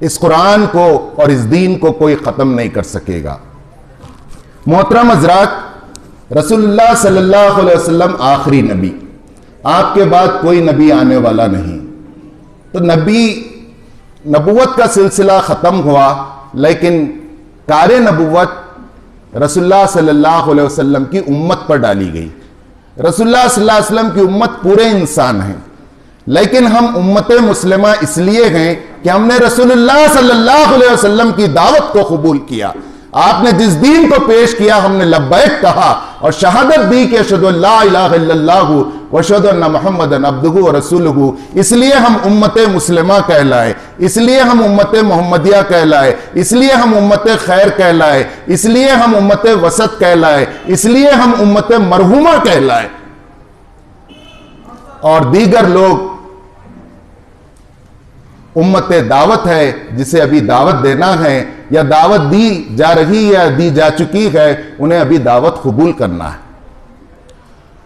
اس قرآن کو اور اس دین کو کوئی ختم نہیں کر سکے گا۔ محترم حضرات، رسول اللہ صلی اللہ علیہ وسلم آخری نبی، آپ کے بعد کوئی نبی آنے والا نہیں، تو نبوت کا سلسلہ ختم ہوا، لیکن کار نبوت رسول اللہ صلی اللہ علیہ وسلم کی امت پر ڈالی گئی۔ رسول اللہ صلی اللہ علیہ وسلم کی امت پورے انسان ہیں، لیکن ہم امت مسلمہ اس لیے ہیں کہ ہم نے رسول اللہ صلی اللہ علیہ وسلم کی دعوت کو قبول کیا۔ آپ نے جس دین کو پیش کیا ہم نے لبیک کہا اور شہادت دی کہ اشہدو ان لا الہ الا اللہ واشہدو ان محمدًا عبدہ ورسولہ۔ اس لیے ہم امت مسلمہ کہلائے، اس لیے ہم امت محمدیہ کہلائے، اس لیے ہم امت خیر کہلائے، اس لیے ہم امت وسط کہلائے، اس لیے ہم امت مرحومہ کہلائے۔ اور دیگر لوگ امت دعوت ہے، جسے ابھی دعوت دینا ہے یا دعوت دی جا رہی یا دی جا چکی ہے، انہیں ابھی دعوت قبول کرنا ہے۔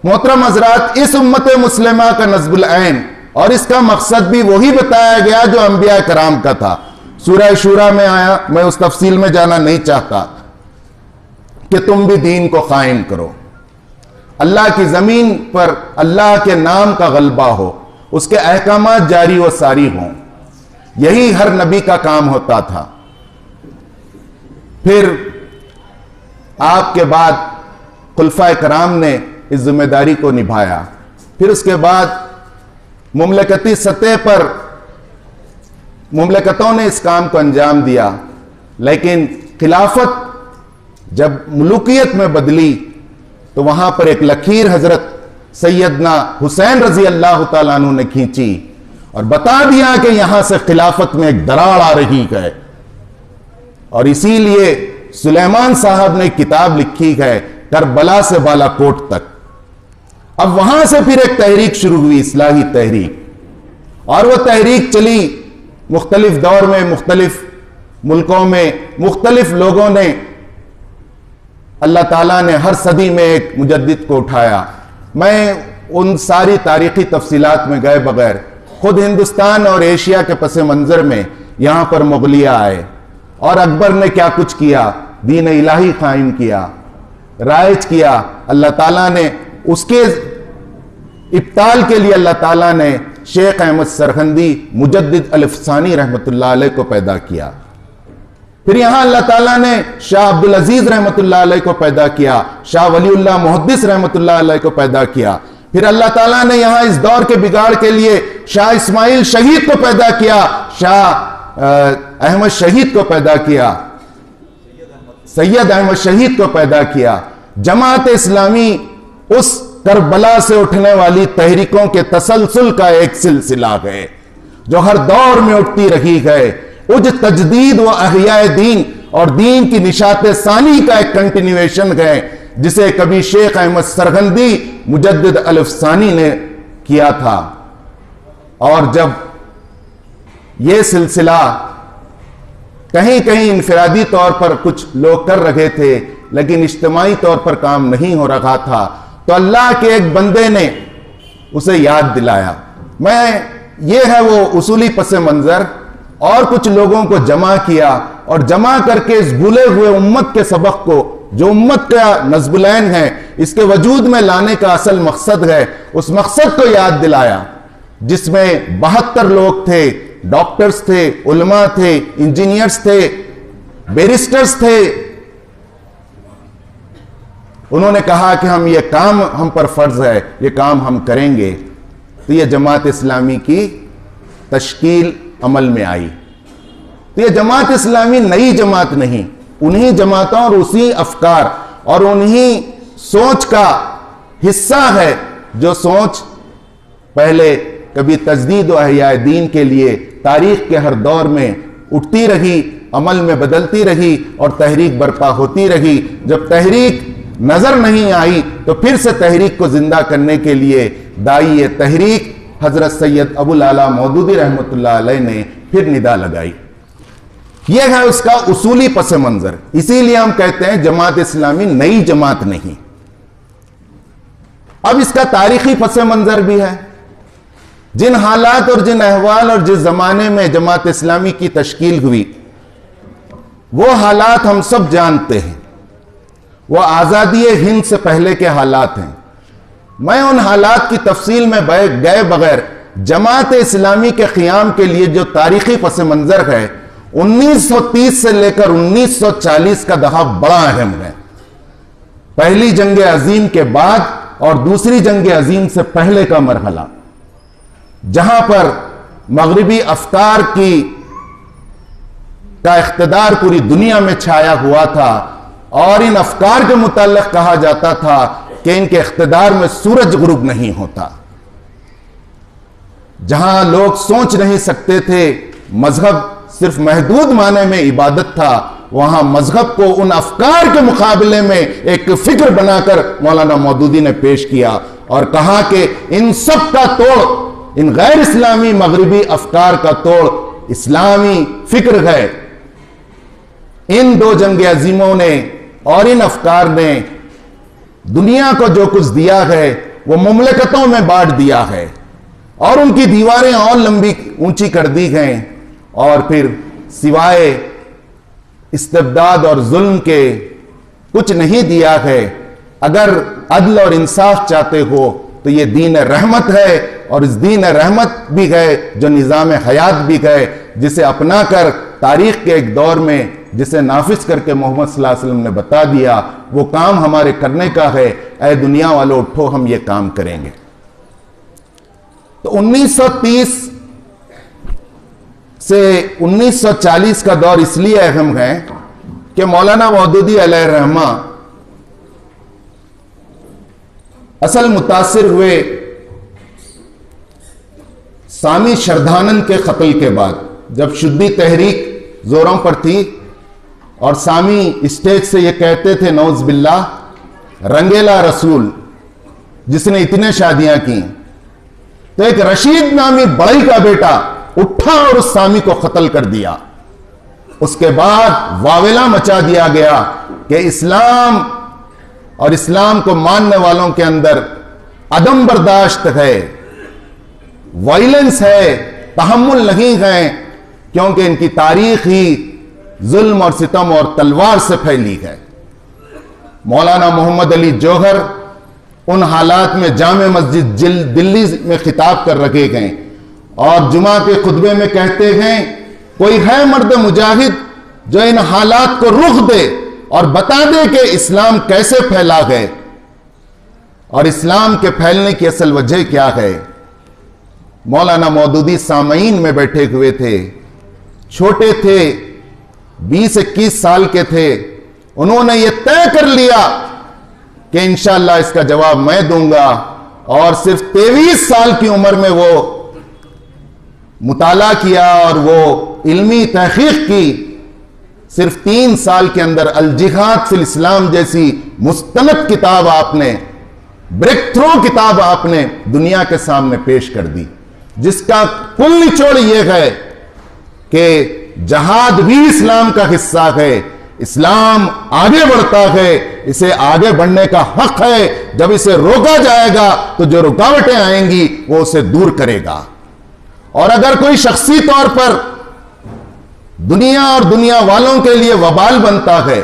محترم حضرات، اس امت مسلمہ کا نصب العین اور اس کا مقصد بھی وہی بتایا گیا جو انبیاء کرام کا تھا۔ سورہ شورى میں آیا، میں اس تفصیل میں جانا نہیں چاہتا، کہ تم بھی دین کو قائم کرو، اللہ کی زمین پر اللہ کے نام کا غلبہ ہو، اس کے احکامات جاری و ساری ہوں۔ یہی ہر نبی کا کام ہوتا تھا۔ پھر آپ کے بعد خلفائے کرام نے اس ذمہ داری کو نبھایا۔ پھر اس کے بعد مملکتی سطح پر مملکتوں نے اس کام کو انجام دیا، لیکن خلافت جب ملوکیت میں بدلی تو وہاں پر ایک لکیر حضرت سیدنا حسین رضی اللہ تعالیٰ عنہ نے کھینچی اور بتا دیا کہ یہاں سے خلافت میں ایک دراڑ آ رہی ہے، اور اسی لیے سلیمان صاحب نے کتاب لکھی ہے کربلا سے بالا کوٹ تک۔ اب وہاں سے پھر ایک تحریک شروع ہوئی، اصلاحی تحریک، اور وہ تحریک چلی مختلف دور میں، مختلف ملکوں میں، مختلف لوگوں نے، اللہ تعالیٰ نے ہر صدی میں ایک مجدد کو اٹھایا۔ میں ان ساری تاریخی تفصیلات میں گئے بغیر، خود ہندوستان اور ایشیا کے پس منظر میں یہاں پر مغلیہ آئے، اور اکبر نے کیا کچھ کیا، دین الہی قائم کیا، رائج کیا۔ اللہ تعالیٰ نے اس کے ابطال کے لیے اللہ تعالیٰ نے شیخ احمد سرہندی مجدد الفسانی رحمت اللہ علیہ کو پیدا کیا۔ پھر یہاں اللہ تعالیٰ نے شاہ عبدالعزیز رحمت اللہ علیہ کو پیدا کیا، شاہ ولی اللہ محدث رحمت اللہ علیہ کو پیدا کیا۔ پھر اللہ تعالیٰ نے یہاں اس دور کے بگاڑ کے لیے شاہ اسماعیل شہید کو پیدا کیا، شاہ احمد شہید کو پیدا کیا، سید احمد شہید کو پیدا کیا۔ جماعت اسلامی اس کربلا سے اٹھنے والی تحریکوں کے تسلسل کا ایک سلسلہ ہے جو ہر دور میں اٹھتی رہی ہے۔ تجدید و احیاء دین اور دین کی نشاط ثانی کا ایک کنٹینیویشن ہے، جسے کبھی شیخ احمد سرہندی مجدد الفسانی نے کیا تھا۔ اور جب یہ سلسلہ کہیں کہیں انفرادی طور پر کچھ لوگ کر رہے تھے لیکن اجتماعی طور پر کام نہیں ہو رہا تھا، تو اللہ کے ایک بندے نے اسے یاد دلایا۔ یہ ہے وہ اصولی پس منظر، اور کچھ لوگوں کو جمع کیا اور جمع کر کے اس بھولے ہوئے امت کے سبق کو، جو امت کا نصب العین ہے، اس کے وجود میں لانے کا اصل مقصد ہے، اس مقصد کو یاد دلایا، جس میں 72 لوگ تھے، ڈاکٹرز تھے، علماء تھے، انجینئرز تھے، بیرسٹرز تھے۔ انہوں نے کہا کہ ہم یہ کام ہم پر فرض ہے، یہ کام ہم کریں گے۔ تو یہ جماعت اسلامی کی تشکیل عمل میں آئی۔ تو یہ جماعت اسلامی نئی جماعت نہیں، انہی جماعتوں اور اسی افکار اور انہی سوچ کا حصہ ہے جو سوچ پہلے کبھی تجدید و احیاء دین کے لیے تاریخ کے ہر دور میں اٹھتی رہی، عمل میں بدلتی رہی اور تحریک برپا ہوتی رہی۔ جب تحریک نظر نہیں آئی تو پھر سے تحریک کو زندہ کرنے کے لیے داعی تحریک حضرت سید ابو العلا مودودی رحمت اللہ علیہ نے پھر ندا لگائی۔ یہ ہے اس کا اصولی پس منظر۔ اسی لیے ہم کہتے ہیں جماعت اسلامی نئی جماعت نہیں۔ اب اس کا تاریخی پس منظر بھی ہے۔ جن حالات اور جن احوال اور جس زمانے میں جماعت اسلامی کی تشکیل ہوئی وہ حالات ہم سب جانتے ہیں، وہ آزادی ہند سے پہلے کے حالات ہیں۔ میں ان حالات کی تفصیل میں گئے بغیر جماعت اسلامی کے قیام کے لیے جو تاریخی پس منظر ہے 1930 سے لے کر 1940 کا دہا بڑا اہم ہے۔ پہلی جنگ عظیم کے بعد اور دوسری جنگ عظیم سے پہلے کا مرحلہ، جہاں پر مغربی افکار کا اقتدار پوری دنیا میں چھایا ہوا تھا، اور ان افکار کے متعلق کہا جاتا تھا کہ ان کے اقتدار میں سورج غروب نہیں ہوتا۔ جہاں لوگ سوچ نہیں سکتے تھے مذہب صرف محدود معنی میں عبادت تھا، وہاں مذہب کو ان افکار کے مقابلے میں ایک فکر بنا کر مولانا مودودی نے پیش کیا اور کہا کہ ان سب کا توڑ، ان غیر اسلامی مغربی افکار کا توڑ اسلامی فکر ہے۔ ان دو جنگ عظیموں نے اور ان افکار نے دنیا کو جو کچھ دیا ہے وہ مملکتوں میں بانٹ دیا ہے، اور ان کی دیواریں اور لمبی اونچی کر دی گئیں، اور پھر سوائے استبداد اور ظلم کے کچھ نہیں دیا ہے۔ اگر عدل اور انصاف چاہتے ہو تو یہ دین رحمت ہے، اور اس دین رحمت بھی ہے جو نظام حیات بھی ہے، جسے اپنا کر تاریخ کے ایک دور میں جسے نافذ کر کے محمد صلی اللہ علیہ وسلم نے بتا دیا وہ کام ہمارے کرنے کا ہے۔ اے دنیا والو اٹھو، ہم یہ کام کریں گے۔ تو 1930 سے 1940 کا دور اس لیے اہم ہے کہ مولانا مودودی علیہ الرحمہ اصل متاثر ہوئے سامی شردھانند کے قتل کے بعد، جب شدی تحریک زوروں پر تھی اور سامی اسٹیج سے یہ کہتے تھے نعوذ باللہ رنگیلا رسول جس نے اتنے شادیاں کی، تو ایک رشید نامی بڑئی کا بیٹا اٹھا اور اس سامی کو قتل کر دیا۔ اس کے بعد واویلا مچا دیا گیا کہ اسلام اور اسلام کو ماننے والوں کے اندر عدم برداشت ہے، وائلنس ہے، تحمل نہیں ہے، کیونکہ ان کی تاریخ ہی ظلم اور ستم اور تلوار سے پھیلی ہے۔ مولانا محمد علی جوہر ان حالات میں جامع مسجد دلی میں خطاب کر رکھے گئے اور جمعہ کے خطبے میں کہتے ہیں کوئی ہے مرد مجاہد جو ان حالات کو رخ دے اور بتا دے کہ اسلام کیسے پھیلا ہے اور اسلام کے پھیلنے کی اصل وجہ کیا ہے۔ مولانا مودودی سامعین میں بیٹھے ہوئے تھے، چھوٹے تھے، 20-21 سال کے تھے۔ انہوں نے یہ طے کر لیا کہ انشاءاللہ اس کا جواب میں دوں گا، اور صرف 23 سال کی عمر میں وہ مطالعہ کیا اور وہ علمی تحقیق کی۔ صرف 3 سال کے اندر الجہاد فی الاسلام جیسی مستند کتاب آپ نے، بریک تھرو کتاب آپ نے دنیا کے سامنے پیش کر دی، جس کا کل نچوڑ یہ ہے کہ جہاد بھی اسلام کا حصہ ہے، اسلام آگے بڑھتا ہے، اسے آگے بڑھنے کا حق ہے، جب اسے روکا جائے گا تو جو رکاوٹیں آئیں گی وہ اسے دور کرے گا۔ اور اگر کوئی شخصی طور پر دنیا اور دنیا والوں کے لیے وبال بنتا ہے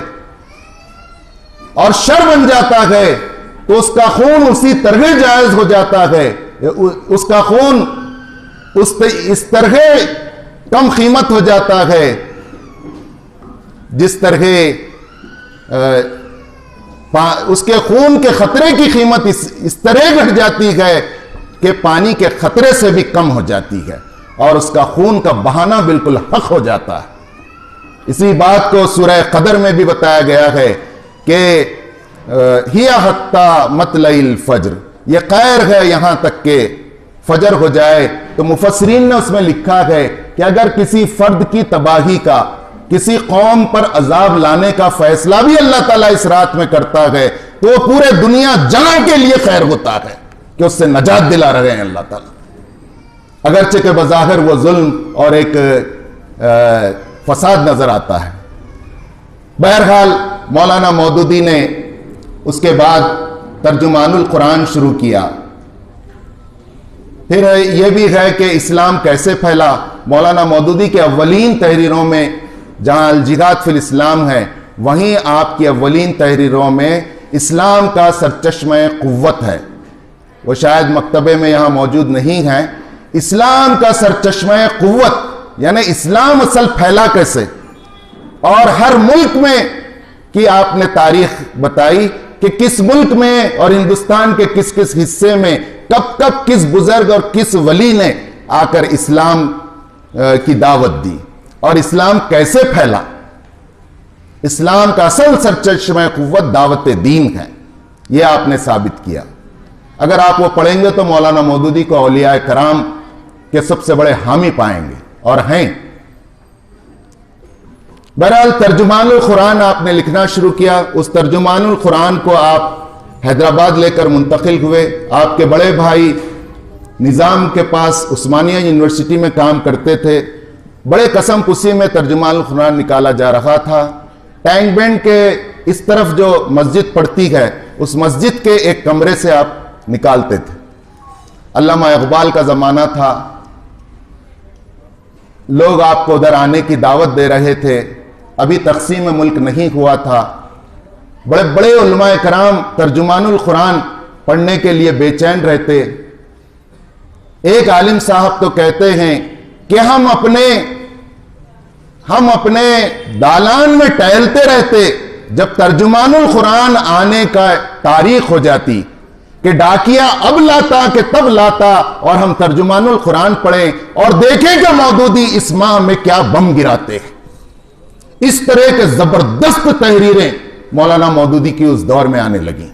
اور شر بن جاتا ہے تو اس کا خون اسی طرح جائز ہو جاتا ہے، اس کا خون اس طرح کم قیمت ہو جاتا ہے جس طرح اس کے خون کے خطرے کی قیمت اس طرح گھٹ جاتی ہے کہ پانی کے خطرے سے بھی کم ہو جاتی ہے، اور اس کا خون کا بہانا بالکل حق ہو جاتا ہے۔ اسی بات کو سورہ قدر میں بھی بتایا گیا ہے کہ ہِیَ حَتَّى مَطْلَعِ الْفَجْرِ، یہ خیر ہے یہاں تک کہ فجر ہو جائے۔ تو مفسرین نے اس میں لکھا ہے کہ اگر کسی فرد کی تباہی کا، کسی قوم پر عذاب لانے کا فیصلہ بھی اللہ تعالیٰ اس رات میں کرتا ہے تو وہ پورے دنیا جہاں کے لیے خیر ہوتا ہے کہ اس سے نجات دلا رہے ہیں اللہ تعالیٰ، اگرچہ کہ بظاہر وہ ظلم اور ایک فساد نظر آتا ہے۔ بہرحال مولانا مودودی نے اس کے بعد ترجمان القرآن شروع کیا، پھر یہ بھی ہے کہ اسلام کیسے پھیلا. مولانا مودودی کے اولین تحریروں میں جہاں الجہاد فی الاسلام ہے، وہیں آپ کی اولین تحریروں میں اسلام کا سرچشمہ قوت ہے. وہ شاید مکتبے میں یہاں موجود نہیں ہے. اسلام کا سرچشمہ قوت یعنی اسلام اصل پھیلا کیسے، اور ہر ملک میں کی آپ نے تاریخ بتائی کہ کس ملک میں اور ہندوستان کے کس کس حصے میں کب کب کس بزرگ اور کس ولی نے آ کر اسلام کی دعوت دی اور اسلام کیسے پھیلا. اسلام کا اصل سرچشمہ قوت دعوت دین ہے، یہ آپ نے ثابت کیا. اگر آپ وہ پڑھیں گے تو مولانا مودودی کو اولیاء کرام کے سب سے بڑے حامی پائیں گے اور ہیں. بہرحال ترجمان القرآن آپ نے لکھنا شروع کیا. اس ترجمان القرآن کو آپ حیدرآباد لے کر منتقل ہوئے. آپ کے بڑے بھائی نظام کے پاس عثمانیہ یونیورسٹی میں کام کرتے تھے. بڑے قسم کسی میں ترجمان القرآن نکالا جا رہا تھا. ٹینک بینڈ کے اس طرف جو مسجد پڑتی ہے، اس مسجد کے ایک کمرے سے آپ نکالتے تھے. علامہ اقبال کا زمانہ تھا، لوگ آپ کو ادھر آنے کی دعوت دے رہے تھے. ابھی تقسیم ملک نہیں ہوا تھا. بڑے بڑے علماء کرام ترجمان القرآن پڑھنے کے لیے بے چین رہتے. ایک عالم صاحب تو کہتے ہیں کہ ہم اپنے دالان میں ٹہلتے رہتے جب ترجمان القرآن آنے کا تاریخ ہو جاتی کہ ڈاکیا اب لاتا کہ تب لاتا اور ہم ترجمان القرآن پڑھیں اور دیکھیں کہ مودودی اس ماہ میں کیا بم گراتے ہیں. اس طرح کے زبردست تحریریں مولانا مودودی کی اس دور میں آنے لگیں.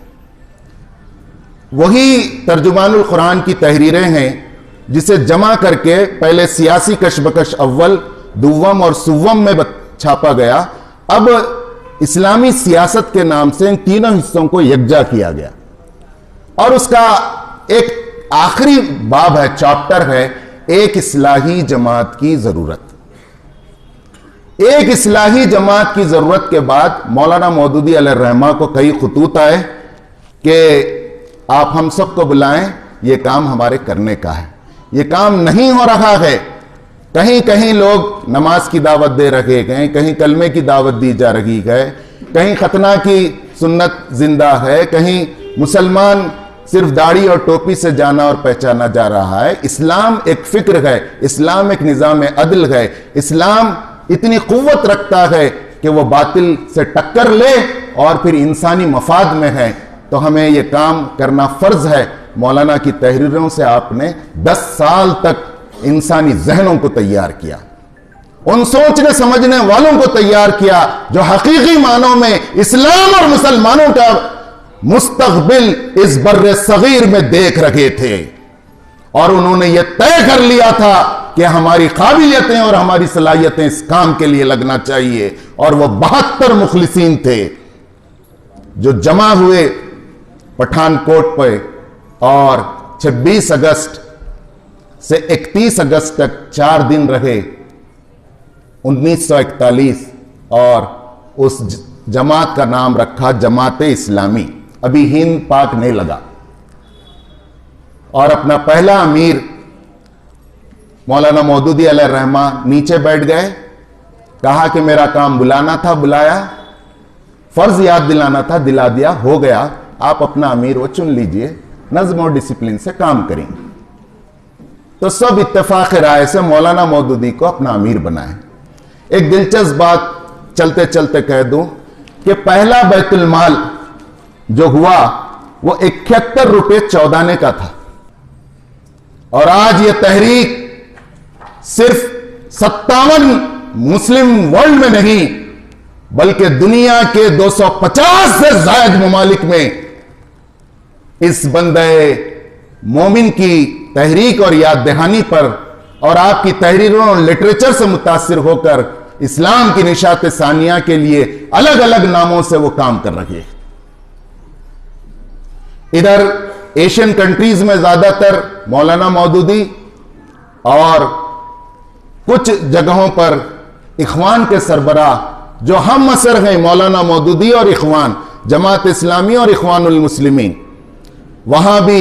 وہی ترجمان القرآن کی تحریریں ہیں جسے جمع کر کے پہلے سیاسی کشمکش اول، دوم اور سوم میں چھاپا گیا. اب اسلامی سیاست کے نام سے ان تینوں حصوں کو یکجا کیا گیا اور اس کا ایک آخری باب ہے، چاپٹر ہے، ایک اصلاحی جماعت کی ضرورت. ایک اصلاحی جماعت کی ضرورت کے بعد مولانا مودودی علیہ الرحمہ کو کئی خطوط آئے کہ آپ ہم سب کو بلائیں، یہ کام ہمارے کرنے کا ہے، یہ کام نہیں ہو رہا ہے. کہیں کہیں لوگ نماز کی دعوت دے رکھے گئے، کہیں کلمے کی دعوت دی جا رہی ہے، کہیں ختنہ کی سنت زندہ ہے، کہیں مسلمان صرف داڑھی اور ٹوپی سے جانا اور پہچانا جا رہا ہے. اسلام ایک فکر ہے، اسلام ایک نظام عدل ہے. اسلام اتنی قوت رکھتا ہے کہ وہ باطل سے ٹکر لے اور پھر انسانی مفاد میں ہے. تو ہمیں یہ کام کرنا فرض ہے. مولانا کی تحریروں سے آپ نے 10 سال تک انسانی ذہنوں کو تیار کیا، ان سوچنے سمجھنے والوں کو تیار کیا جو حقیقی معنوں میں اسلام اور مسلمانوں کا مستقبل اس بر صغیر میں دیکھ رہے تھے. اور انہوں نے یہ طے کر لیا تھا کہ ہماری قابلیتیں اور ہماری صلاحیتیں اس کام کے لیے لگنا چاہیے. اور وہ 72 مخلصین تھے جو جمع ہوئے پٹھان کوٹ پہ اور 26 اگست سے 31 اگست تک 4 دن رہے 1941 اور اس جماعت کا نام رکھا جماعت اسلامی. ابھی ہند پاک نہیں لگا. اور اپنا پہلا امیر مولانا مودودی علیہ الرحمہ نیچے بیٹھ گئے. کہا کہ میرا کام بلانا تھا، بلایا. فرض یاد دلانا تھا، دلا دیا، ہو گیا. آپ اپنا امیر وہ چن لیجئے، نظم اور ڈسپلن سے کام کریں. تو سب اتفاق رائے سے مولانا مودودی کو اپنا امیر بنائے. ایک دلچسپ بات چلتے چلتے کہہ دوں کہ پہلا بیت المال جو ہوا وہ 71 روپے 14 آنے کا تھا. اور آج یہ تحریک صرف 57 مسلم ورلڈ میں نہیں بلکہ دنیا کے 250 سے زائد ممالک میں اس بندے مومن کی تحریک اور یاد دہانی پر اور آپ کی تحریروں اور لٹریچر سے متاثر ہو کر اسلام کی نشات ثانیہ کے لیے الگ الگ ناموں سے وہ کام کر رہے ہیں. ادھر ایشین کنٹریز میں زیادہ تر مولانا مودودی اور کچھ جگہوں پر اخوان کے سربراہ جو ہم اثر ہیں مولانا مودودی اور اخوان، جماعت اسلامی اور اخوان المسلمین، وہاں بھی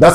10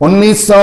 1900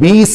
20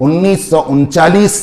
1939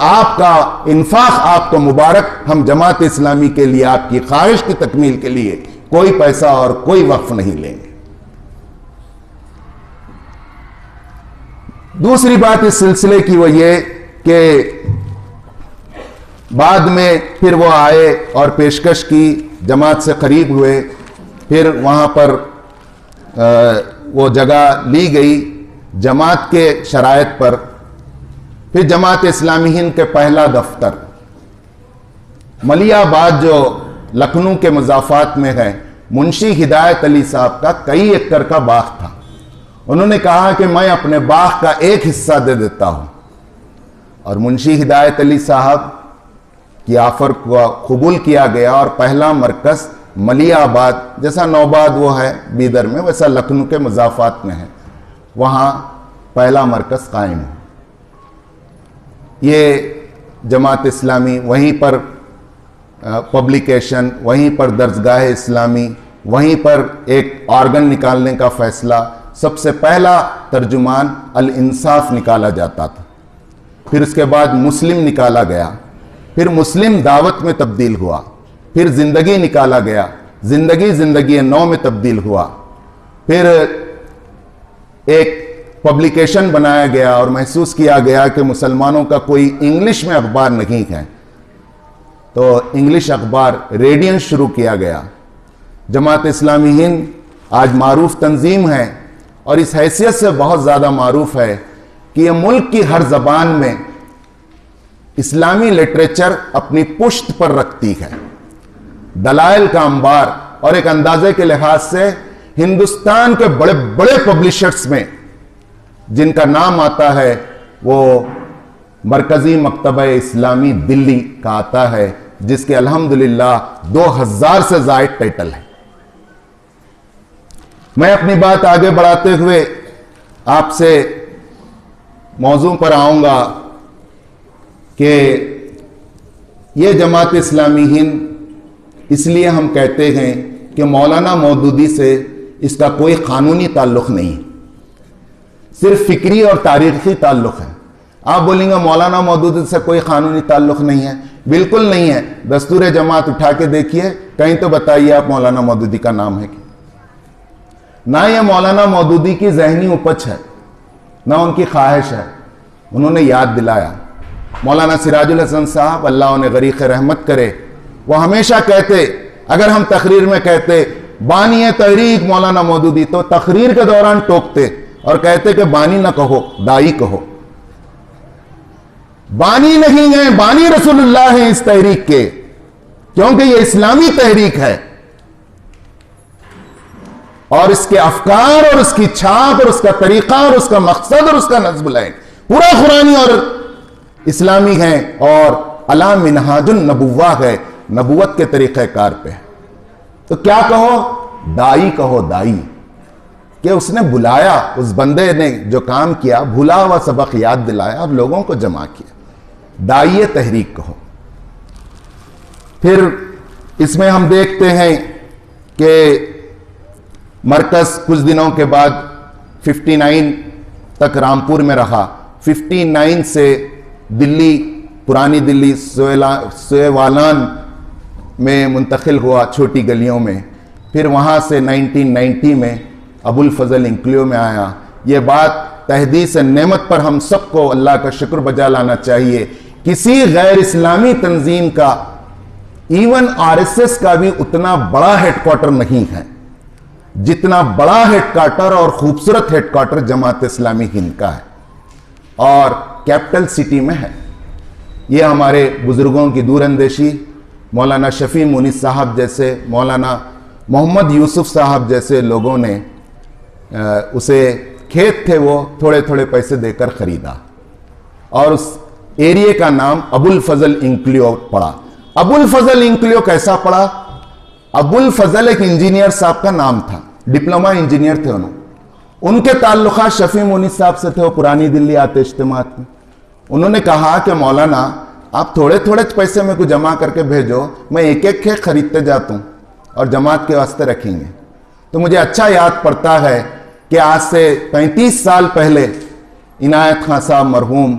آپ کا انفاق آپ کو مبارک. ہم جماعت اسلامی کے لیے آپ کی خواہش کی تکمیل کے لیے کوئی پیسہ اور کوئی وقف نہیں لیں گے. دوسری بات اس سلسلے کی وہ یہ کہ بعد میں پھر وہ آئے اور پیشکش کی، جماعت سے قریب ہوئے، پھر وہاں پر وہ جگہ لی گئی جماعت کے شرائط پر. پھر جماعت اسلامی ہند کے پہلا دفتر ملیح آباد جو لکھنؤ کے مضافات میں ہے، منشی ہدایت علی صاحب کا کئی ایکڑ کا باغ تھا. انہوں نے کہا کہ میں اپنے باغ کا ایک حصہ دے دیتا ہوں، اور منشی ہدایت علی صاحب کی آفر کو قبول کیا گیا اور پہلا مرکز ملیح آباد، جیسا نوباد وہ ہے بیدر میں، ویسا لکھنؤ کے مضافات میں ہے، وہاں پہلا مرکز قائم ہو. یہ جماعت اسلامی وہیں پر پبلیکیشن، وہیں پر درسگاہ اسلامی، وہیں پر ایک آرگن نکالنے کا فیصلہ، سب سے پہلا ترجمان الانصاف نکالا جاتا تھا. پھر اس کے بعد مسلم نکالا گیا، پھر مسلم دعوت میں تبدیل ہوا، پھر زندگی نکالا گیا، زندگی نو میں تبدیل ہوا، پھر ایک پبلیکیشن بنایا گیا اور محسوس کیا گیا کہ مسلمانوں کا کوئی انگلش میں اخبار نہیں ہے، تو انگلش اخبار ریڈینس شروع کیا گیا. جماعت اسلامی ہند آج معروف تنظیم ہے اور اس حیثیت سے بہت زیادہ معروف ہے کہ یہ ملک کی ہر زبان میں اسلامی لٹریچر اپنی پشت پر رکھتی ہے. دلائل کا انبار، اور ایک اندازے کے لحاظ سے ہندوستان کے بڑے بڑے پبلشرز میں جن کا نام آتا ہے وہ مرکزی مکتبہ اسلامی دلی کا آتا ہے، جس کے الحمدللہ 2000 سے زائد ٹائٹل ہے. میں اپنی بات آگے بڑھاتے ہوئے آپ سے موضوع پر آؤں گا کہ یہ جماعت اسلامی ہند اس لیے ہم کہتے ہیں کہ مولانا مودودی سے اس کا کوئی قانونی تعلق نہیں، صرف فکری اور تاریخی تعلق ہے. آپ بولیں گے مولانا مودودی سے کوئی قانونی تعلق نہیں ہے، بالکل نہیں ہے. دستور جماعت اٹھا کے دیکھیے، کہیں تو بتائیے آپ مولانا مودودی کا نام ہے کہ نہ یہ مولانا مودودی کی ذہنی اپج ہے، نہ ان کی خواہش ہے. انہوں نے یاد دلایا. مولانا سراج الحسن صاحب اللہ انہیں غریق رحمت کرے، وہ ہمیشہ کہتے، اگر ہم تقریر میں کہتے بانی تحریک مولانا مودودی، تو تقریر کے دوران ٹوکتے اور کہتے کہ بانی نہ کہو، دائی کہو. بانی نہیں ہیں، بانی رسول اللہ ہیں اس تحریک کے، کیونکہ یہ اسلامی تحریک ہے اور اس کے افکار اور اس کی چھاپ اور اس کا طریقہ اور اس کا مقصد اور اس کا نظم العین پورا قرآنی اور اسلامی ہے، اور علی منہاج النبوہ ہے، نبوت کے طریقہ کار پہ. تو کیا کہو؟ دائی کہو، دائی. کہ اس نے بلایا، اس بندے نے جو کام کیا، بھولا ہوا سبق یاد دلایا اور لوگوں کو جمع کیا. دائی تحریک کہو. پھر اس میں ہم دیکھتے ہیں کہ مرکز کچھ دنوں کے بعد 59 تک رامپور میں رہا. 59 سے دلی، پرانی دلی سویوالان میں منتقل ہوا، چھوٹی گلیوں میں. پھر وہاں سے 1990 میں ابو الفضل انکلیو میں آیا. یہ بات تحدیث نعمت پر ہم سب کو اللہ کا شکر بجا لانا چاہیے. کسی غیر اسلامی تنظیم کا، ایون RSS کا بھی اتنا بڑا ہیڈ کوارٹر نہیں ہے جتنا بڑا ہیڈ کوارٹر اور خوبصورت ہیڈ کوارٹر جماعت اسلامی ہند کا ہے، اور کیپٹل سٹی میں ہے. یہ ہمارے بزرگوں کی دور اندیشی، مولانا شفیع مونس صاحب جیسے، مولانا محمد یوسف صاحب جیسے لوگوں نے اسے، کھیت تھے وہ، تھوڑے تھوڑے پیسے دے کر خریدا اور اس ایریے کا نام ابو الفضل انکلیو پڑا. ابو الفضل انکلیو کیسا پڑا؟ ابو الفضل ایک انجینئر صاحب کا نام تھا، ڈپلوما انجینئر تھے ان کے تعلقات شفیع مونس صاحب سے تھے. وہ پرانی دلی آتے اجتماعات میں. انہوں نے کہا کہ مولانا آپ تھوڑے تھوڑے پیسے میں کو جمع کر کے بھیجو، میں ایک ایک کھیت خریدتے جاتا ہوں اور جماعت کے واسطے رکھیں گے. تو مجھے اچھا یاد پڑتا ہے کہ آج سے 35 سال پہلے عنایت خان صاحب مرحوم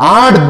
8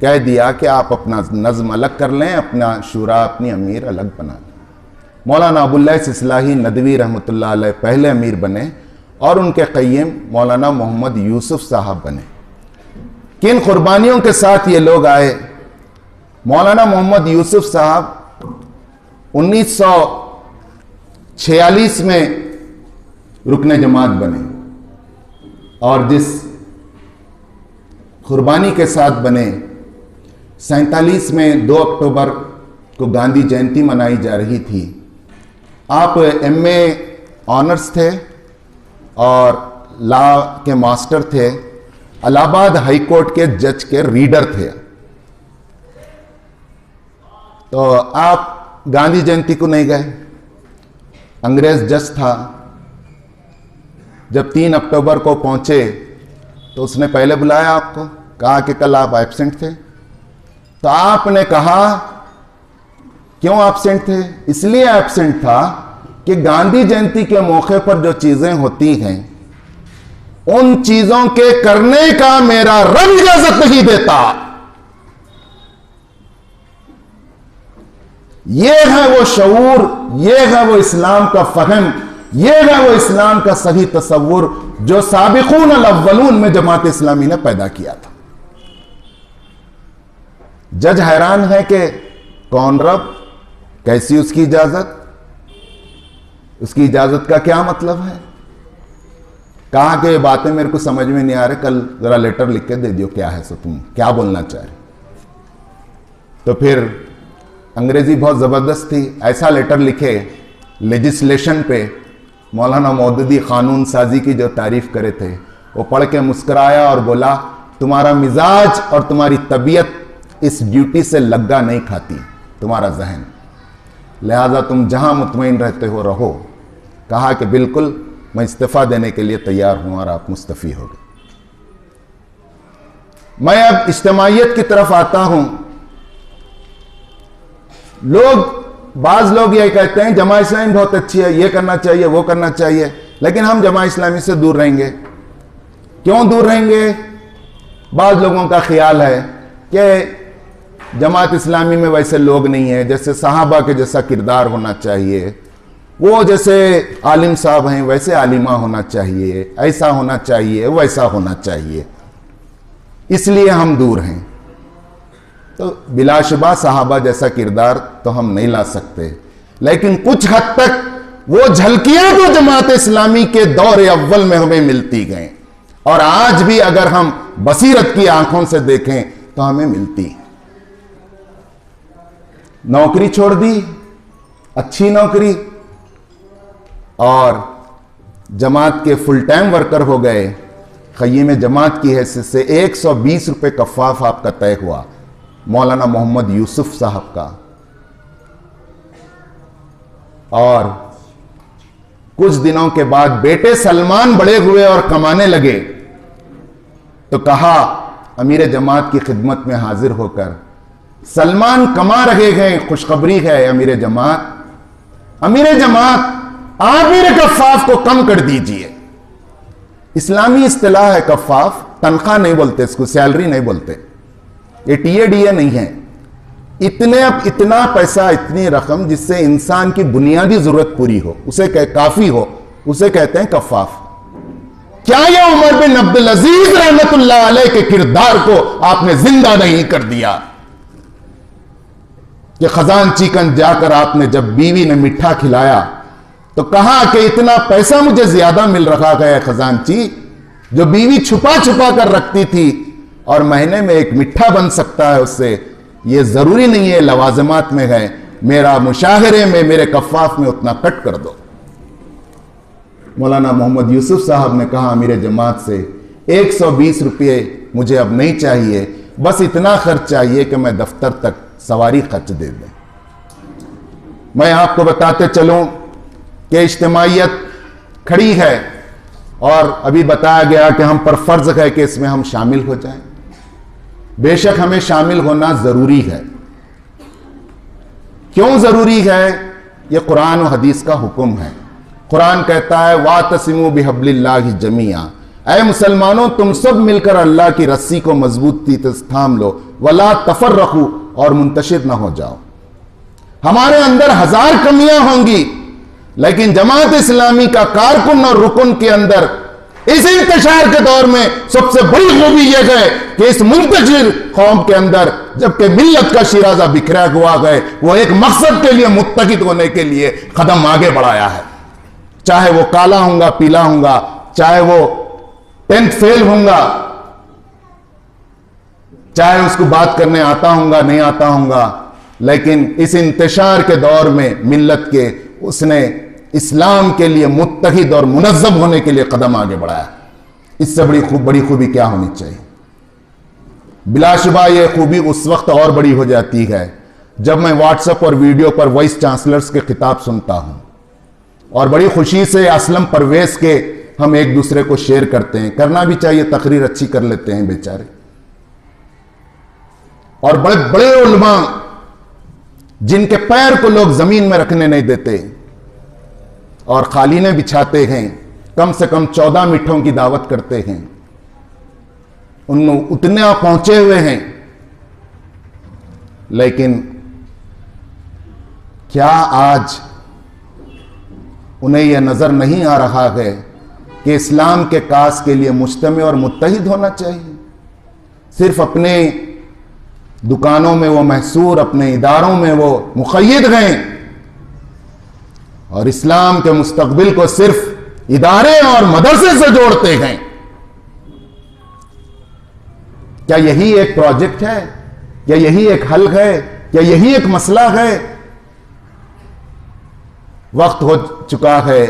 کہہ دیا کہ آپ اپنا نظم الگ کر لیں، اپنا شورا اپنی امیر الگ بنا لیں۔ مولانا ابواللیث اصلاحی ندوی رحمۃ اللہ علیہ پہلے امیر بنے اور ان کے قیم مولانا محمد یوسف صاحب بنے۔ کن قربانیوں کے ساتھ یہ لوگ آئے؟ مولانا محمد یوسف صاحب 1946 میں رکن جماعت بنے اور جس قربانی کے ساتھ بنے، 47 میں 2 اکتوبر کو گاندھی جینتی منائی جا رہی تھی۔ آپ MA آنرز تھے اور لا کے ماسٹر تھے، الہ آباد ہائی کورٹ کے جج کے ریڈر تھے۔ تو آپ گاندھی جینتی کو نہیں گئے، انگریز جج تھا۔ جب 3 اکتوبر کو پہنچے تو اس نے پہلے بلایا آپ کو، کہا کہ کل آپ ایبسنٹ تھے۔ تو آپ نے کہا کیوں ایبسنٹ تھے؟ اس لیے ایبسنٹ تھا کہ گاندھی جینتی کے موقع پر جو چیزیں ہوتی ہیں ان چیزوں کے کرنے کا میرا رب اجازت نہیں دیتا۔ یہ ہے وہ شعور، یہ ہے وہ اسلام کا فہم، یہ ہے وہ اسلام کا صحیح تصور جو سابقون الاولون میں جماعت اسلامی نے پیدا کیا تھا۔ جج حیران ہے کہ کون رب، کیسی اس کی اجازت، اس کی اجازت کا کیا مطلب ہے؟ کہا کہ یہ باتیں میرے کو سمجھ میں نہیں آ رہے، کل ذرا لیٹر لکھ کے دے دیو، کیا ہے سو تم کیا بولنا چاہ رہے؟ تو پھر انگریزی بہت زبردست تھی، ایسا لیٹر لکھے لیجسلیشن پہ، مولانا مودودی قانون سازی کی جو تعریف کرے تھے، وہ پڑھ کے مسکرایا اور بولا تمہارا مزاج اور تمہاری طبیعت اس ڈیوٹی سے لگا نہیں کھاتی، تمہارا ذہن، لہذا تم جہاں مطمئن رہتے ہو رہو۔ کہا کہ بالکل میں استعفیٰ دینے کے لیے تیار ہوں، اور آپ مستعفی ہو گئے۔ میں اب اجتماعیت کی طرف آتا ہوں۔ بعض لوگ یہ کہتے ہیں جماعت اسلامی بہت اچھی ہے، یہ کرنا چاہیے، وہ کرنا چاہیے، لیکن ہم جماعت اسلامی سے دور رہیں گے۔ کیوں دور رہیں گے؟ بعض لوگوں کا خیال ہے کہ جماعت اسلامی میں ویسے لوگ نہیں ہیں، جیسے صحابہ کے جیسا کردار ہونا چاہیے، وہ جیسے عالم صاحب ہیں ویسے عالمہ ہونا چاہیے، ایسا ہونا چاہیے، ویسا ہونا چاہیے، اس لیے ہم دور ہیں۔ تو بلا شبہ صحابہ جیسا کردار تو ہم نہیں لا سکتے، لیکن کچھ حد تک وہ جھلکیاں تو جماعت اسلامی کے دور اول میں ہمیں ملتی گئیں، اور آج بھی اگر ہم بصیرت کی آنکھوں سے دیکھیں تو ہمیں ملتی۔ نوکری چھوڑ دی، اچھی نوکری، اور جماعت کے فل ٹائم ورکر ہو گئے۔ خیم جماعت کی حیثیت سے 120 روپے کفاف آپ کا طے ہوا، مولانا محمد یوسف صاحب کا۔ اور کچھ دنوں کے بعد بیٹے سلمان بڑے ہوئے اور کمانے لگے، تو کہا امیر جماعت کی خدمت میں حاضر ہو کر، سلمان کما رہے ہیں، خوشخبری ہے امیر جماعت آپ میرے کفاف کو کم کر دیجئے۔ اسلامی اصطلاح ہے کفاف، تنخواہ نہیں بولتے اس کو، سیلری نہیں بولتے، یہ TADA نہیں ہے۔ اتنا پیسہ، اتنی رقم جس سے انسان کی بنیادی ضرورت پوری ہو، اسے کافی ہو، اسے کہتے ہیں کفاف۔ کیا یہ عمر بن عبدالعزیز رحمت اللہ علیہ کے کردار کو آپ نے زندہ نہیں کر دیا کہ خزانچی کن جا کر آپ نے جب بیوی نے میٹھا کھلایا تو کہا کہ اتنا پیسہ مجھے زیادہ مل رہا ہے خزانچی، جو بیوی چھپا چھپا کر رکھتی تھی، اور مہینے میں ایک میٹھا بن سکتا ہے اس سے، یہ ضروری نہیں ہے، لوازمات میں ہے، میرا مشاہرے میں، میرے کفاف میں اتنا کٹ کر دو۔ مولانا محمد یوسف صاحب نے کہا امیر جماعت سے 120 روپے مجھے اب نہیں چاہیے، بس اتنا خرچ چاہیے کہ میں دفتر تک سواری خرچ دے دیں۔ میں آپ کو بتاتے چلوں کہ اجتماعیت کھڑی ہے، اور ابھی بتایا گیا کہ ہم پر فرض ہے کہ اس میں ہم شامل ہو جائیں۔ بے شک ہمیں شامل ہونا ضروری ہے۔ کیوں ضروری ہے؟ یہ قرآن و حدیث کا حکم ہے۔ قرآن کہتا ہے وَاعْتَصِمُوا بِحَبْلِ اللَّهِ جَمِيعًا، اے مسلمانوں تم سب مل کر اللہ کی رسی کو مضبوطی سے تھام لو، ولا تفرقوا، اور منتشر نہ ہو جاؤ۔ ہمارے اندر 1000 کمیاں ہوں گی، لیکن جماعت اسلامی کا کارکن اور رکن کے اندر اس انتشار کے دور میں سب سے بڑی خوبی یہ ہے کہ اس منتشر قوم کے اندر جبکہ ملت کا شیرازہ بکھرا ہوا گئے، وہ ایک مقصد کے لیے متحد ہونے کے لیے قدم آگے بڑھایا ہے، چاہے وہ کالا ہوں گا پیلا ہوں گا، چاہے وہ 10th فیل ہوں گا، چاہے اس کو بات کرنے آتا ہوں گا نہیں آتا ہوں گا، لیکن اس انتشار کے دور میں ملت کے اس نے اسلام کے لیے متحد اور منظم ہونے کے لیے قدم آگے بڑھایا۔ اس سے بڑی خوبی کیا ہونی چاہیے؟ بلا شبہ یہ خوبی اس وقت اور بڑی ہو جاتی ہے جب میں واٹس ایپ اور ویڈیو پر وائس چانسلرز کے خطاب سنتا ہوں، اور بڑی خوشی سے اسلم پرویز کے ہم ایک دوسرے کو شیئر کرتے ہیں، کرنا بھی چاہیے، تقریر اچھی کر لیتے ہیں بیچارے، اور بڑے بڑے علماء جن کے پیر کو لوگ زمین میں رکھنے نہیں دیتے اور قالینیں بچھاتے ہیں، کم سے کم 14 میٹھوں کی دعوت کرتے ہیں، ان اتنے پہنچے ہوئے ہیں، لیکن کیا آج انہیں یہ نظر نہیں آ رہا ہے کہ اسلام کے کاس کے لیے مجتمع اور متحد ہونا چاہیے؟ صرف اپنے دکانوں میں وہ محصور، اپنے اداروں میں وہ مقید ہیں، اور اسلام کے مستقبل کو صرف ادارے اور مدرسے سے جوڑتے ہیں۔ کیا یہی ایک پروجیکٹ ہے؟ کیا یہی ایک حل ہے؟ کیا یہی ایک مسئلہ ہے؟ وقت ہو چکا ہے،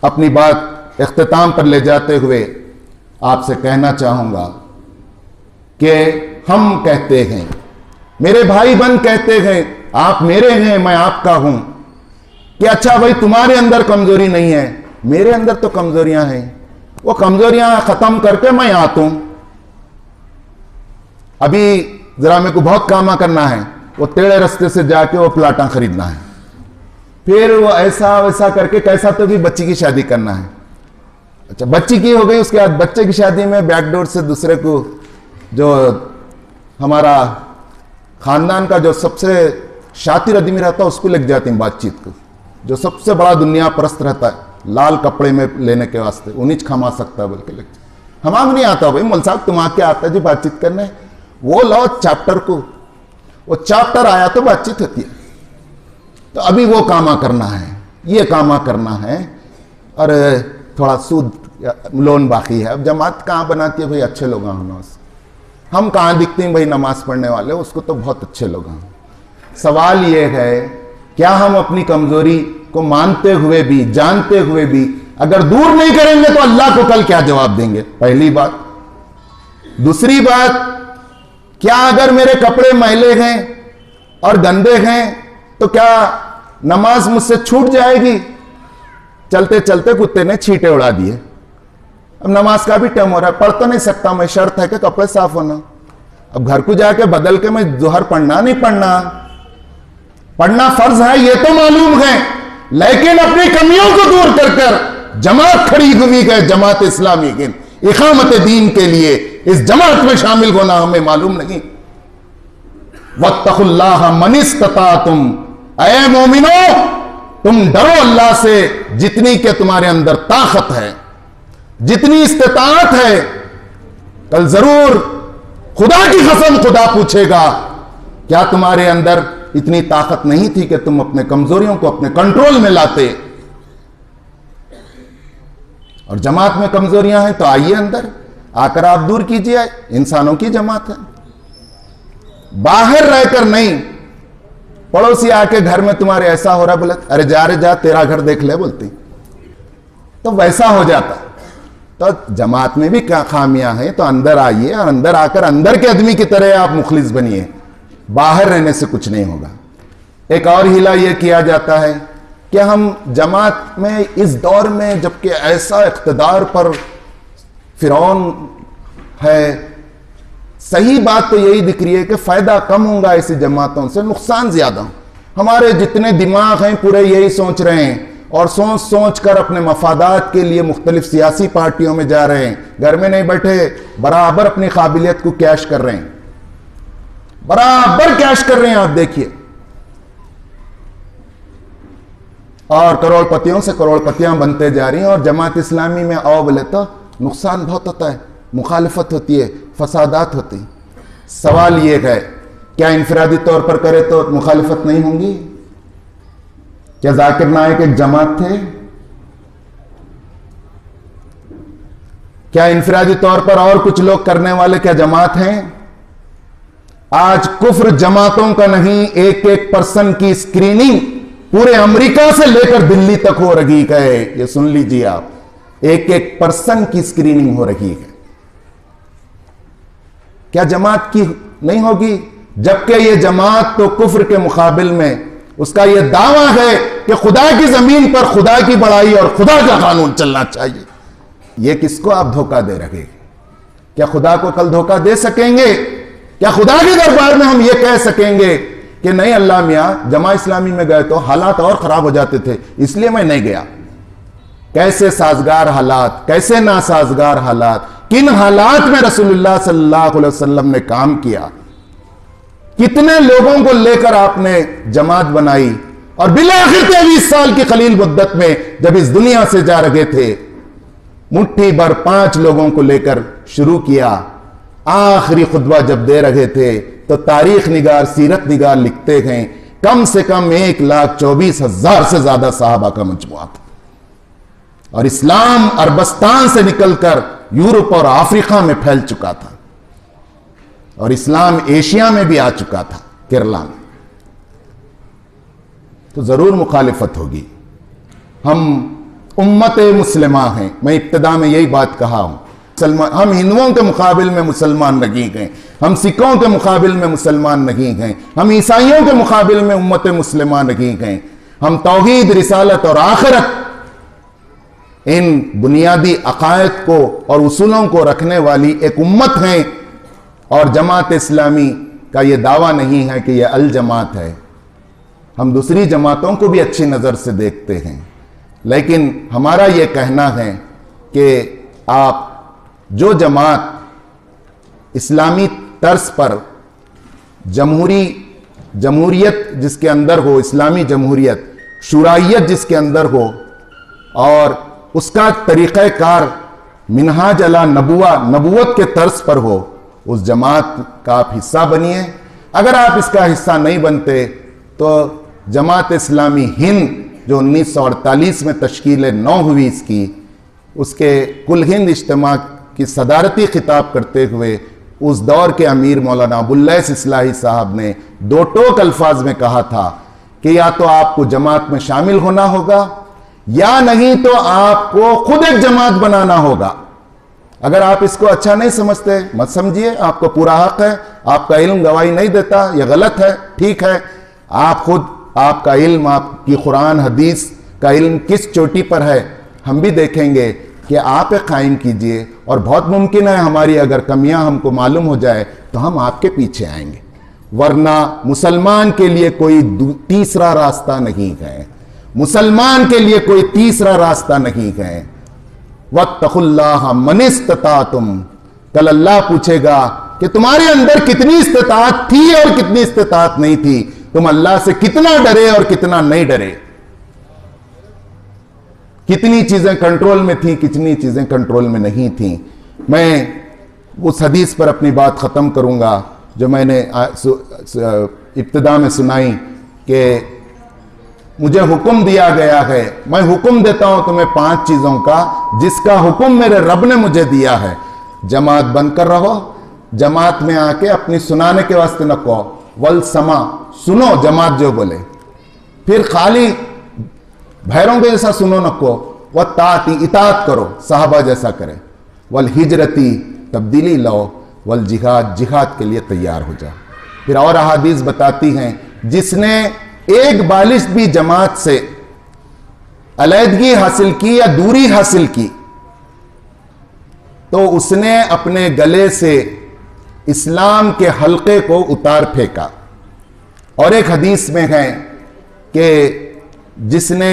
اپنی بات اختتام پر لے جاتے ہوئے آپ سے کہنا چاہوں گا کہ ہم کہتے ہیں، میرے بھائی بہن کہتے ہیں، آپ میرے ہیں میں آپ کا ہوں، کہ اچھا بھائی تمہارے اندر کمزوری نہیں ہے، میرے اندر تو کمزوریاں ہیں، وہ کمزوریاں ختم کر کے میں آتا ہوں۔ ابھی ذرا میرے کو بہت کام کرنا ہے، وہ ٹیڑھے رستے سے جا کے وہ پلاٹاں خریدنا ہے، پھر وہ ایسا ویسا کر کے کیسا تو بھی بچی کی شادی کرنا ہے۔ اچھا بچی کی ہو گئی، اس کے بعد بچے کی شادی میں بیک ڈور سے دوسرے کو، جو ہمارا خاندان کا جو سب سے شاطر آدمی رہتا ہے اس کو لگ جاتے ہیں بات چیت کو، جو سب سے بڑا دنیا پرست رہتا ہے لال کپڑے میں لینے کے واسطے، انہیں کھما سکتا ہے بلکہ لگ جاتا، ہمیں نہیں آتا بھائی مول صاحب تمہاں کیا آتا ہے جو بات چیت کرنے، وہ لو چیپٹر کو، وہ چیپٹر آیا تو بات چیت ہوتی ہے۔ تو ابھی وہ کاما کرنا ہے، یہ کاما کرنا ہے، اور تھوڑا سود لون باقی ہے۔ اب جماعت کہاں بناتی ہے بھائی؟ اچھے لوگ ہونا، ہم کہاں دکھتے ہیں بھائی نماز پڑھنے والے، اس کو تو بہت اچھے لوگ ہیں۔ سوال یہ ہے کیا ہم اپنی کمزوری کو مانتے ہوئے بھی، جانتے ہوئے بھی اگر دور نہیں کریں گے تو اللہ کو کل کیا جواب دیں گے؟ پہلی بات۔ دوسری بات، کیا اگر میرے کپڑے میلے ہیں اور گندے ہیں تو کیا نماز مجھ سے چھوٹ جائے گی؟ چلتے چلتے کتے نے چھینٹے اڑا دیے، اب نماز کا بھی ٹائم ہو رہا ہے، پڑھ تو نہیں سکتا میں، شرط ہے کہ کپڑے صاف ہونا، اب گھر کو جا کے بدل کے میں ظہر پڑھنا نہیں پڑھنا، پڑھنا فرض ہے یہ تو معلوم ہے، لیکن اپنی کمیوں کو دور کر کر جماعت کھڑی ہوئی ہے، جماعت اسلامی کی اقامت دین کے لیے اس جماعت میں شامل ہونا ہمیں معلوم نہیں۔ واتقوا اللہ من استطعتم، اے مومنو تم ڈرو اللہ سے جتنی کہ تمہارے اندر طاقت ہے، جتنی استطاعت ہے۔ کل ضرور خدا کی قسم خدا پوچھے گا کیا تمہارے اندر اتنی طاقت نہیں تھی کہ تم اپنے کمزوریوں کو اپنے کنٹرول میں لاتے؟ اور جماعت میں کمزوریاں ہیں تو آئیے اندر آ کر آپ دور کیجئے، انسانوں کی جماعت ہے، باہر رہ کر نہیں۔ پڑوسی آ کے گھر میں تمہارے ایسا ہو رہا، بولے ارے جا رے جا تیرا گھر دیکھ لے، بولتی تو ویسا ہو جاتا۔ تو جماعت میں بھی کیا خامیاں ہیں تو اندر آئیے، اور اندر آ کر اندر کے آدمی کی طرح آپ مخلص بنیے، باہر رہنے سے کچھ نہیں ہوگا۔ ایک اور ہیلا یہ کیا جاتا ہے کہ ہم جماعت میں اس دور میں جبکہ ایسا اقتدار پر فرعون ہے، صحیح بات تو یہی دکھ رہی ہے کہ فائدہ کم ہوگا ایسی جماعتوں سے، نقصان زیادہ۔ ہمارے جتنے دماغ ہیں پورے یہی سوچ رہے ہیں، اور سوچ سوچ کر اپنے مفادات کے لیے مختلف سیاسی پارٹیوں میں جا رہے ہیں، گھر میں نہیں بیٹھے، برابر اپنی قابلیت کو کیش کر رہے ہیں، برابر کیش کر رہے ہیں. آپ دیکھیے، اور کروڑ پتیوں سے کروڑ پتیاں بنتے جا رہی ہیں. اور جماعت اسلامی میں آؤ بولے تو نقصان بہت ہوتا ہے، مخالفت ہوتی ہے، فسادات ہوتی ہیں. سوال یہ ہے، کیا انفرادی طور پر کرے تو مخالفت نہیں ہوں گی؟ کیا ذاکر نائک ایک جماعت تھے؟ کیا انفرادی طور پر اور کچھ لوگ کرنے والے کیا جماعت ہیں؟ آج کفر جماعتوں کا نہیں، ایک ایک پرسن کی اسکریننگ پورے امریکہ سے لے کر دلی تک ہو رہی ہے. یہ سن لیجئے آپ، ایک ایک پرسن کی اسکریننگ ہو رہی ہے. کیا جماعت کی نہیں ہوگی؟ جبکہ یہ جماعت تو کفر کے مقابل میں اس کا یہ دعویٰ ہے کہ خدا کی زمین پر خدا کی بڑائی اور خدا کا قانون چلنا چاہیے. یہ کس کو آپ دھوکہ دے رہے ہیں؟ کیا خدا کو کل دھوکہ دے سکیں گے؟ کیا خدا کے دربار میں ہم یہ کہہ سکیں گے کہ نہیں اللہ میاں، جماعت اسلامی میں گئے تو حالات اور خراب ہو جاتے تھے اس لیے میں نہیں گیا؟ کیسے سازگار حالات، کیسے ناسازگار حالات، کن حالات میں رسول اللہ صلی اللہ علیہ وسلم نے کام کیا، کتنے لوگوں کو لے کر آپ نے جماعت بنائی. اور بالآخر 23 سال کی قلیل مدت میں جب اس دنیا سے جا رہے تھے، مٹھی بھر 5 لوگوں کو لے کر شروع کیا. آخری خطبہ جب دے رہے تھے تو تاریخ نگار، سیرت نگار لکھتے ہیں کم سے کم 1,24,000 سے زیادہ صحابہ کا مجموعہ تھا. اور اسلام عربستان سے نکل کر یورپ اور افریقہ میں پھیل چکا تھا، اور اسلام ایشیا میں بھی آ چکا تھا، کیرلا میں. تو ضرور مخالفت ہوگی. ہم امت مسلمہ ہیں، میں ابتدا میں یہی بات کہا ہوں. ہم ہندوؤں کے مقابل میں مسلمان نہیں ہیں، ہم سکھوں کے مقابل میں مسلمان نہیں ہیں، ہم عیسائیوں کے مقابل میں امت مسلمہ نہیں ہیں. ہم توحید، رسالت اور آخرت، ان بنیادی عقائد کو اور اصولوں کو رکھنے والی ایک امت ہیں. اور جماعت اسلامی کا یہ دعویٰ نہیں ہے کہ یہ الجماعت ہے. ہم دوسری جماعتوں کو بھی اچھی نظر سے دیکھتے ہیں، لیکن ہمارا یہ کہنا ہے کہ آپ جو جماعت اسلامی طرز پر جمہوریت جس کے اندر ہو، اسلامی جمہوریت، شورائیت جس کے اندر ہو، اور اس کا طریقہ کار منہاج علی نبوت کے طرز پر ہو، اس جماعت کا آپ حصہ بنیے. اگر آپ اس کا حصہ نہیں بنتے تو جماعت اسلامی ہند جو 1948 میں تشکیل 9 ہوئی اس کے کل ہند اجتماع کی صدارتی خطاب کرتے ہوئے اس دور کے امیر مولانا ابواللیث اصلاحی صاحب نے 2 ٹوک الفاظ میں کہا تھا کہ یا تو آپ کو جماعت میں شامل ہونا ہوگا یا نہیں تو آپ کو خود ایک جماعت بنانا ہوگا. اگر آپ اس کو اچھا نہیں سمجھتے مت سمجھیے، آپ کو پورا حق ہے. آپ کا علم گواہی نہیں دیتا، یہ غلط ہے، ٹھیک ہے. آپ خود، آپ کا علم، آپ کی قرآن حدیث کا علم کس چوٹی پر ہے ہم بھی دیکھیں گے کہ آپ قائم کیجئے. اور بہت ممکن ہے ہماری اگر کمیاں ہم کو معلوم ہو جائے تو ہم آپ کے پیچھے آئیں گے. ورنہ مسلمان کے لیے کوئی تیسرا راستہ نہیں ہے، مسلمان کے لیے کوئی تیسرا راستہ نہیں ہے. وَاتَّقُوا اللَّهَ مَنِ اسْتَطَعْتُمْ. کل اللہ پوچھے گا کہ تمہارے اندر کتنی استطاعت تھی اور کتنی استطاعت نہیں تھی، تم اللہ سے کتنا ڈرے اور کتنا نہیں ڈرے، کتنی چیزیں کنٹرول میں تھیں، کتنی چیزیں کنٹرول میں نہیں تھیں. میں اس حدیث پر اپنی بات ختم کروں گا جو میں نے ابتدا میں سنائی کہ مجھے حکم دیا گیا ہے، میں حکم دیتا ہوں تمہیں 5 چیزوں کا جس کا حکم میرے رب نے مجھے دیا ہے. جماعت بن کر رہو، جماعت میں آ کے اپنی سنانے کے واسطے نہ کہو، والسما، سنو جماعت جو بولے، پھر خالی بھیروں کے جیسا سنو نہ کہو، والطاعتی، اطاعت کرو صحابہ جیسا کرے، والہجرتی، تبدیلی لاؤ، والجہاد، جہاد کے لیے تیار ہو جاؤ. پھر اور احادیث بتاتی ہیں جس نے ایک بالش بھی جماعت سے علیحدگی حاصل کی یا دوری حاصل کی تو اس نے اپنے گلے سے اسلام کے حلقے کو اتار پھینکا. اور ایک حدیث میں ہے کہ جس نے